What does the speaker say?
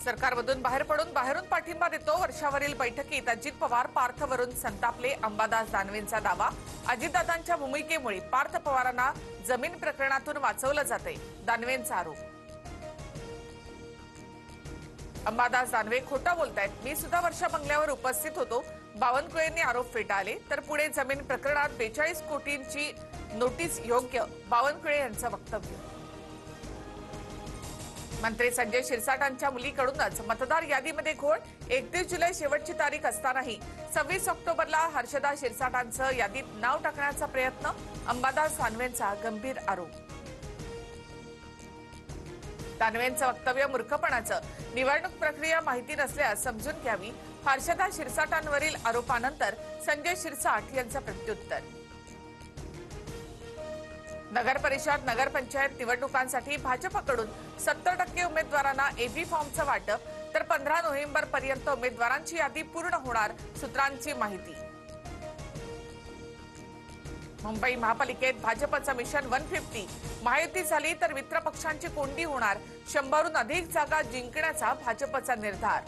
सरकारमधून बाहेर पडून बाहेरून पाठिंबा देतो. वर्षावरील बैठकीत अजित पवार पार्थवरून संतापले. अंबादास दानवेंचा दावा. अजितदादांच्या भूमिकेमुळे पार्थ पवारांना जमीन प्रकरणातून वाचवलं जाते. दानवेंचा आरोप. अंबादास दानवे खोटं बोलतायत. मी सुद्धा वर्षा बंगल्यावर उपस्थित होतो. बावनकुळेंनी आरोप फेटाळले. तर पुढे जमीन प्रकरणात 42 कोटींची नोटीस योग्य. बावनकुळे यांचं वक्तव्य. मंत्री संजय शिरसाटांच्या मुलीकडूनच मतदार यादीमध्ये घोळ. 31 जुलै शेवटची तारीख असतानाही 26 ऑक्टोबरला हर्षदा शिरसाटांचं यादीत नाव टाकण्याचा प्रयत्न. अंबादास दानवेंचा गंभीर आरोप. दानवेंचं वक्तव्य मूर्खपणाचं. निवडणूक प्रक्रिया माहिती नसल्यास समजून घ्यावी. हर्षदा शिरसाटांवरील आरोपानंतर संजय शिरसाट यांचं प्रत्युत्तर. नगर परिषद नगरपंचायत निवडणुकांसाठी भाजपकडून 70% उमेदवारांना एबी फॉर्मचं वाटप. तर 15 नोव्हेंबरपर्यंत उमेदवारांची यादी पूर्ण होणार. सूत्रांची माहिती. मुंबई महापालिकेत भाजपचं मिशन 150. महायुती झाली तर मित्र पक्षांची कोंडी होणार. 100हून अधिक जागा जिंकण्याचा भाजपचा निर्धार.